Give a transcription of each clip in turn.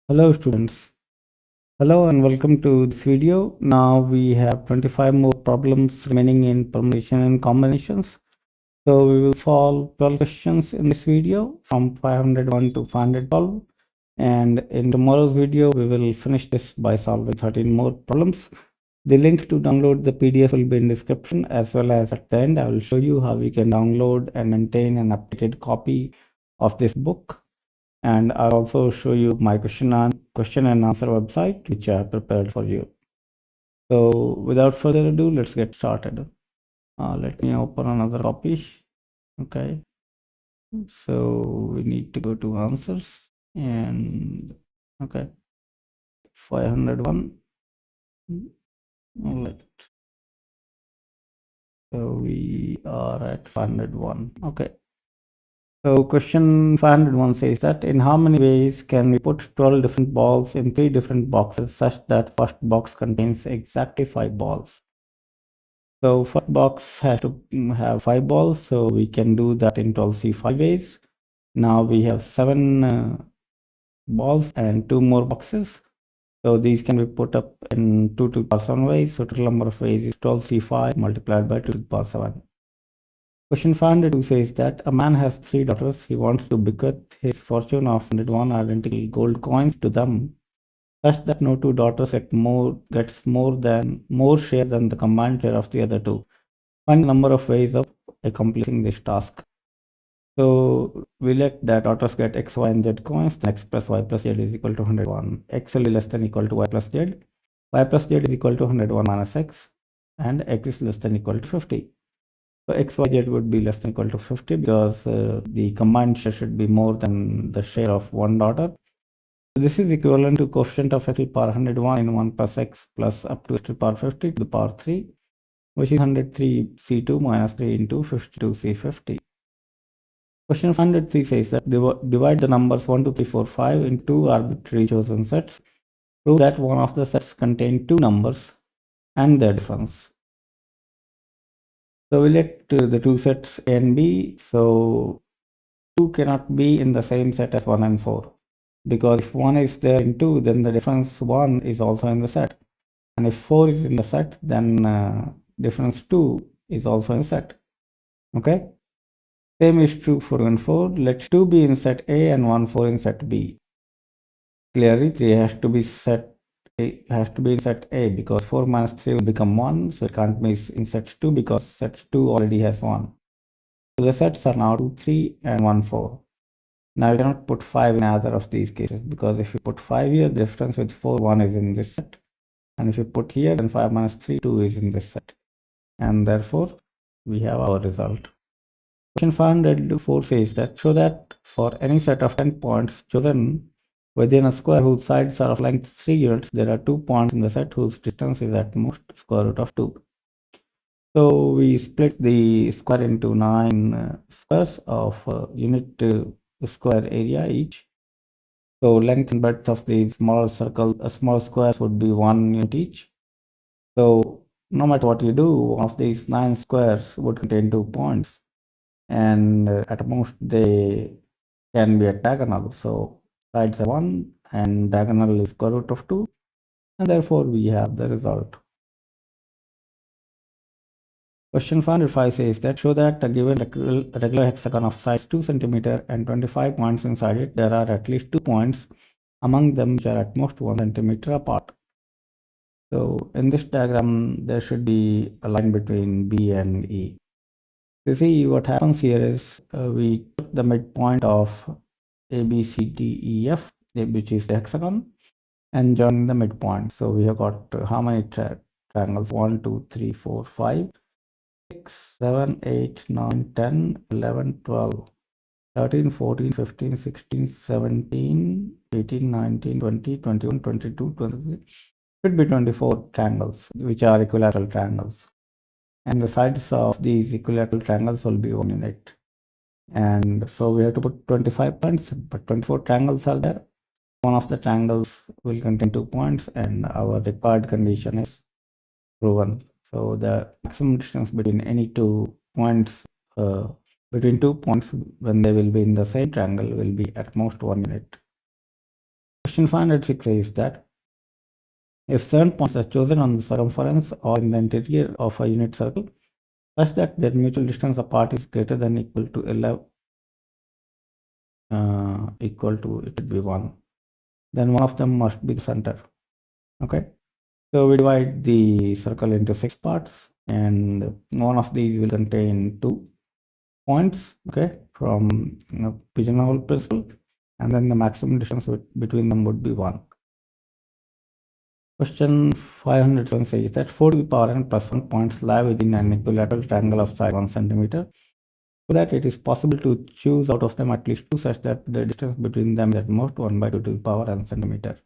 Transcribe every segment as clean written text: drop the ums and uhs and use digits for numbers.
Hello students. Hello and welcome to this video. Now we have 25 more problems remaining in permutation and combinations. So we will solve 12 questions in this video from 501 to 512. And in tomorrow's video, we will finish this by solving 13 more problems. The link to download the PDF will be in description, as well as at the end, I will show you how you can download and maintain an updated copy of this book. And I'll also show you my question and answer website, which I have prepared for you. So without further ado, let's get started. Let me open another copy. Okay. So we need to go to answers and okay, 501. All right. So we are at 501. Okay. So question 501 says that in how many ways can we put 12 different balls in 3 different boxes such that first box contains exactly 5 balls? So first box has to have 5 balls, so we can do that in 12C 5 ways. Now we have 7 balls and 2 more boxes. So these can be put up in 2 to the power 7 ways. So total number of ways is 12C5 multiplied by 2 to the power 7. Question 502 says that a man has 3 daughters. He wants to bequeath his fortune of 101 identical gold coins to them, such that no two daughters gets more share than the combined share of the other two. Find the number of ways of accomplishing this task. So we let the daughters get x, y, and z coins. Then x plus y plus z is equal to 101. X will be less than equal to y plus z. Y plus z is equal to 101 minus x, and x is less than equal to 50. So x, y, z would be less than equal to 50 because the combined share should be more than the share of one daughter. So this is equivalent to coefficient of x to the power 101 in 1 plus x plus up to x to the power 50 to the power 3, which is 103C2 minus 3 into 52C50. Question 103 says that divide the numbers 1, 2, 3, 4, 5 into 2 arbitrary chosen sets. Prove that one of the sets contain 2 numbers and their difference. So we let the 2 sets A and B. So 2 cannot be in the same set as 1 and 4. Because if 1 is there in 2, then the difference 1 is also in the set. And if 4 is in the set, then difference 2 is also in the set. Okay. Same is true for 2 and 4. Let 2 be in set A and 1, 4 in set B. Clearly 3 has to be in set A because 4 minus 3 will become 1, so it can't be in set 2 because set 2 already has 1. So the sets are now 2, 3 and 1, 4. Now you cannot put 5 in either of these cases because if you put 5 here, the difference with 4, 1 is in this set. And if you put here, then 5 minus 3, 2 is in this set. And therefore, we have our result. Question 504 says that show that for any set of 10 points chosen within a square whose sides are of length 3 units, there are 2 points in the set whose distance is at most square root of 2. So we split the square into 9 squares of unit square area each. So length and breadth of the small squares would be 1 unit each. So no matter what you do, one of these 9 squares would contain 2 points. And at most they can be a diagonal. So sides are 1 and diagonal is square root of 2, and therefore we have the result. Question 505 says that show that a given regular hexagon of size 2 cm and 25 points inside it, there are at least 2 points among them which are at most 1 cm apart. So in this diagram, there should be a line between B and E. You see what happens here is we took the midpoint of A, B, C, D, E, F, which is the hexagon, and join the midpoint. So we have got how many triangles? 1, 2, 3, 4, 5, 6, 7, 8, 9, 10, 11, 12, 13, 14, 15, 16, 17, 18, 19, 20, 21, 22, 23. Should be 24 triangles, which are equilateral triangles. And the sides of these equilateral triangles will be 1 unit. And so we have to put 25 points, but 24 triangles are there. One of the triangles will contain 2 points, and our required condition is proven. So the maximum distance between any 2 points, between 2 points when they will be in the same triangle, will be at most 1 unit. Question 506 says that if 7 points are chosen on the circumference or in the interior of a unit circle such that their mutual distance apart is greater than equal to 11, it would be 1, then one of them must be the center. Okay, so we divide the circle into 6 parts, and one of these will contain 2 points, okay, from pigeonhole principle, and then the maximum distance between them would be 1. Question 507 says that 4 to the power n plus 1 points lie within an equilateral triangle of side 1 centimeter, so that it is possible to choose out of them at least 2 such that the distance between them is at most 1 by 2 to the power n centimeter.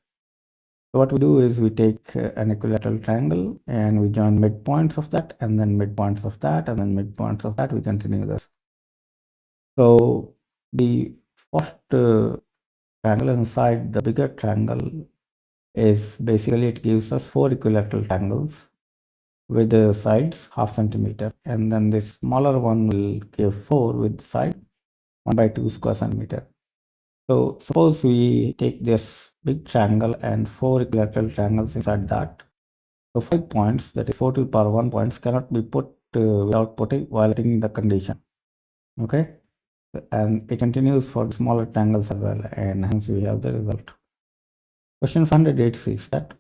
So what we do is we take an equilateral triangle and we join midpoints of that, and then midpoints of that, and then midpoints of that. We continue this. So the first triangle inside the bigger triangle is basically, it gives us 4 equilateral triangles with the sides ½ centimeter, and then this smaller one will give 4 with side 1 by 2 square centimeter. So suppose we take this big triangle and 4 equilateral triangles inside that. So 5 points, that is 4 to the power 1 points, cannot be put without violating the condition. Okay, and it continues for the smaller triangles as well, and hence we have the result. Question 508 says that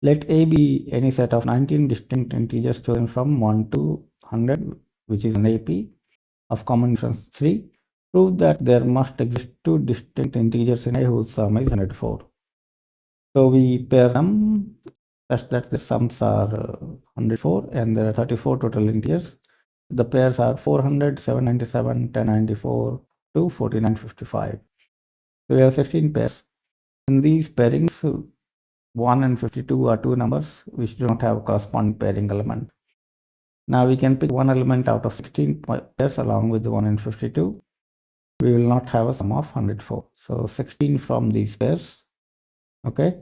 let A be any set of 19 distinct integers chosen from 1 to 100, which is an AP of common difference 3. Prove that there must exist 2 distinct integers in A whose sum is 104. So we pair them such that the sums are 104, and there are 34 total integers. The pairs are 400, 797, 1094 to 4955. So we have 16 pairs. In these pairings, 1 and 52 are 2 numbers which do not have a corresponding pairing element. Now we can pick one element out of 16 pairs along with 1 and 52. We will not have a sum of 104. So 16 from these pairs, okay,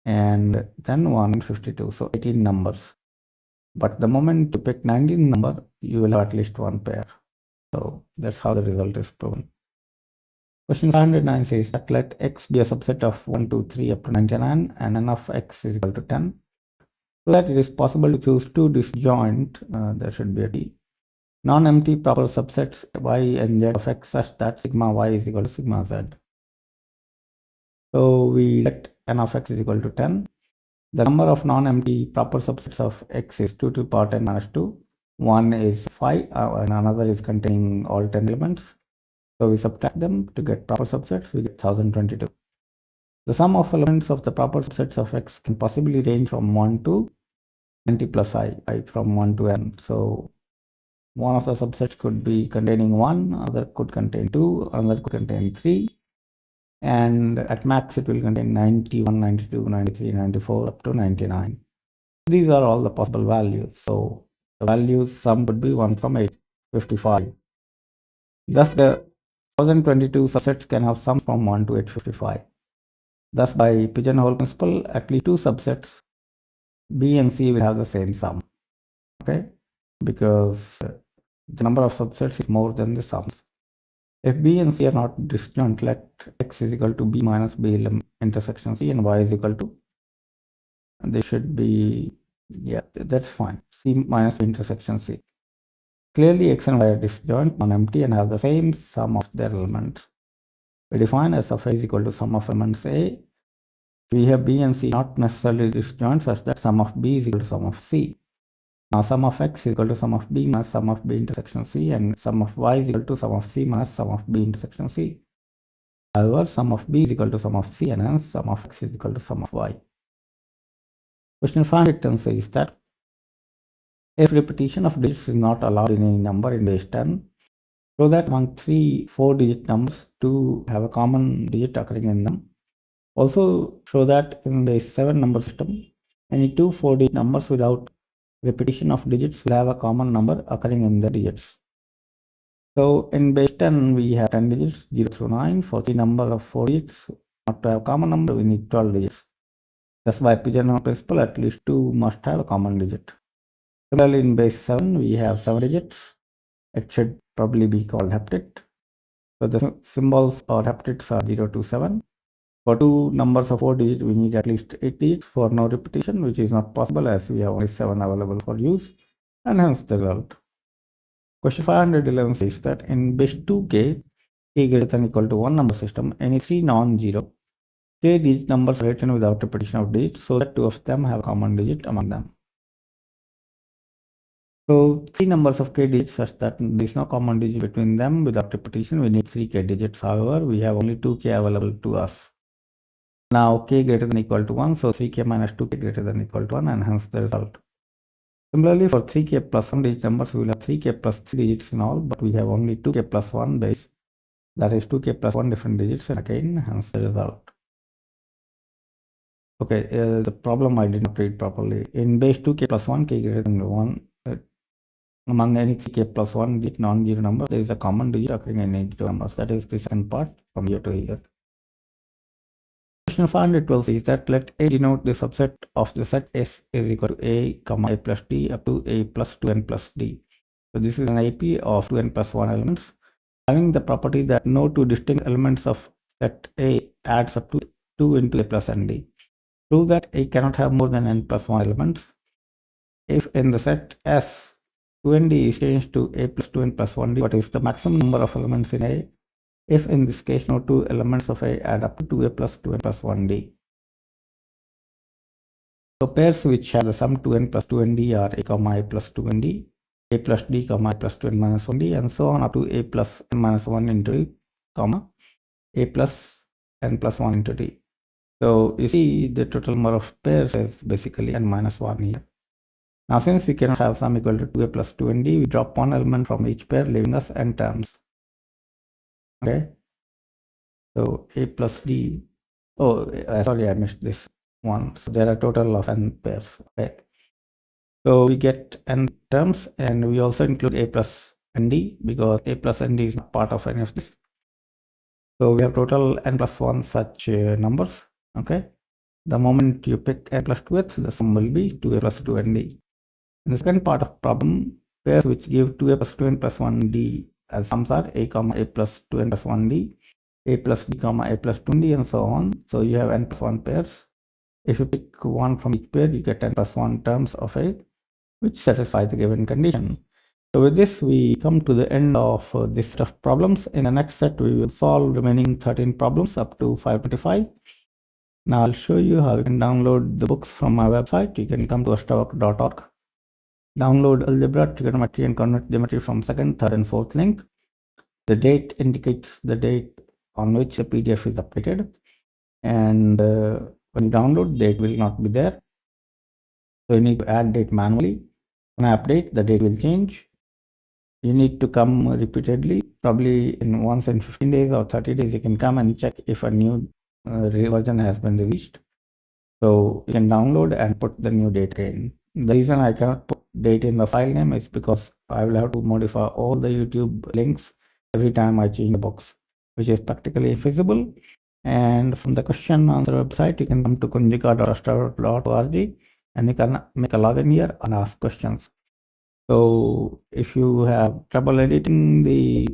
and then 1 and 52, so 18 numbers. But the moment you pick 19 number, you will have at least one pair. So that's how the result is proven. Question 509 says that let x be a subset of 1, 2, 3 up to 99, and n of x is equal to 10. So that it is possible to choose 2 disjoint, there should be a D, non-empty proper subsets y and z of x such that sigma y is equal to sigma z. So we let n of x is equal to 10. The number of non-empty proper subsets of x is 2 to the power 10 minus 2. One is 5 and another is containing all 10 elements. So we subtract them to get proper subsets, we get 1022. The sum of elements of the proper subsets of x can possibly range from 1 to 90 plus I from 1 to n. So one of the subsets could be containing 1, another could contain 2, another could contain 3, and at max it will contain 91, 92, 93, 94 up to 99. These are all the possible values. So the values sum would be 1 from 855. Thus the 1022 subsets can have sum from 1 to 855. Thus by pigeonhole principle, at least 2 subsets B and C will have the same sum. Okay, because the number of subsets is more than the sums. If B and C are not disjoint, let x is equal to B minus B intersection C and y is equal to, they should be, yeah, that's fine, C minus B intersection C. Clearly x and y are disjoint, non-empty, and have the same sum of their elements. We define S of A is equal to sum of elements A. We have B and C not necessarily disjoint such that sum of B is equal to sum of C. Now sum of x is equal to sum of B minus sum of B intersection C, and sum of y is equal to sum of C minus sum of B intersection C. However, sum of B is equal to sum of C, and hence sum of x is equal to sum of y. Question 510 says that if repetition of digits is not allowed in any number in base 10, so that among 3 4-digit numbers 2 have a common digit occurring in them. Also show that in base 7 number system, any 2 4-digit numbers without repetition of digits will have a common number occurring in the digits. So in base 10 we have 10 digits 0 through 9. For the number of 4 digits, not to have common number, we need 12 digits. Thus by pigeonhole principle, at least 2 must have a common digit. Similarly in base 7 we have 7 digits. It should probably be called heptate. So the symbols or heptates are 0 to 7. For two numbers of 4 digits, we need at least 8 digits for no repetition, which is not possible as we have only 7 available for use, and hence the result. Question 511 says that in base 2k, k greater than or equal to 1 number system, any three non-zero k digit numbers are written without repetition of digits so that two of them have a common digit among them. So three numbers of k digits such that there is no common digit between them without repetition. We need 3k digits. However, we have only 2k available to us. Now k greater than or equal to 1, so 3k minus 2k greater than or equal to 1, and hence the result. Similarly, for 3k plus 1 digit numbers, we will have 3k plus 3 digits in all, but we have only 2k plus 1 base. That is 2k plus 1 different digits, and again, hence the result. Okay, the problem I did not read properly. In base 2k plus 1, k greater than 1, among any 3k plus 1 digit non-zero number, there is a common digit occurring in any two numbers. That is the second part from here to here. Question 512 is that let A denote the subset of the set S is equal to A, comma A plus D up to A plus 2n plus D. So this is an IP of 2n plus 1 elements having the property that no two distinct elements of set A adds up to 2 into A plus n D. Prove that A cannot have more than n plus 1 elements if in the set S 2nd is changed to A plus 2n plus 1d, what is the maximum number of elements in A if in this case no two elements of A add up to 2A plus 2n plus 1d. So pairs which have the sum 2n plus 2nd are A comma A plus 2nd, A plus D comma A plus 2n minus 1d, and so on up to A plus n minus 1 into D comma A plus n plus 1 into D. So you see the total number of pairs is basically n minus 1 here. Now since we cannot have sum equal to 2a plus 2nd, we drop one element from each pair, leaving us n terms. Okay, so a plus d, sorry, I missed this one. So there are a total of n pairs. Okay, so we get n terms, and we also include a plus nd because a plus nd is not part of any of this. So we have total n plus 1 such numbers. Okay, the moment you pick n plus 2th, the sum will be 2a plus 2nd. In the second part of problem, pairs which give 2a plus 2n plus 1d as sums are a comma a plus 2n plus 1d, a plus d comma a plus 2d, and so on. So you have n plus 1 pairs. If you pick one from each pair, you get n plus 1 terms of A, which satisfy the given condition. So with this, we come to the end of this set of problems. In the next set, we will solve remaining 13 problems up to 525. Now I'll show you how you can download the books from my website. You can come to astavak.org. Download Algebra, Trigonometry, and Coordinate Geometry from second, third, and fourth link. The date indicates the date on which the PDF is updated, and when you download, date will not be there. So you need to add date manually. When I update, the date will change. You need to come repeatedly, probably in once in 15 days or 30 days. You can come and check if a new version has been released. So you can download and put the new date in. The reason I cannot put date in the file name is because I will have to modify all the YouTube links every time I change the box, which is practically infeasible. And from the question answer website, you can come to kunjika.astrava.org and you can make a login here and ask questions. So if you have trouble editing the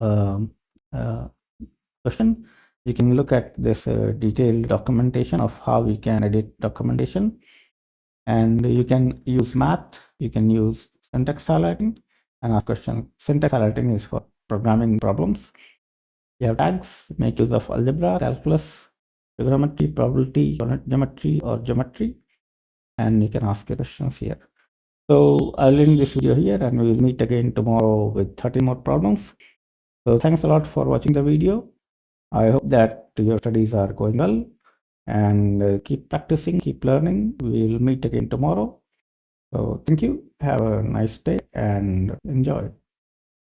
um, uh, question, you can look at this detailed documentation of how we can edit documentation, and you can use math, you can use syntax highlighting and ask questions. Syntax highlighting is for programming problems. You have tags, make use of algebra, calculus, trigonometry, probability, geometry, or geometry, and you can ask your questions here. So I'll end this video here, and we will meet again tomorrow with 30 more problems. So thanks a lot for watching the video. I hope that your studies are going well, and keep practicing, keep learning. We will meet again tomorrow. So thank you. Have a nice day and enjoy.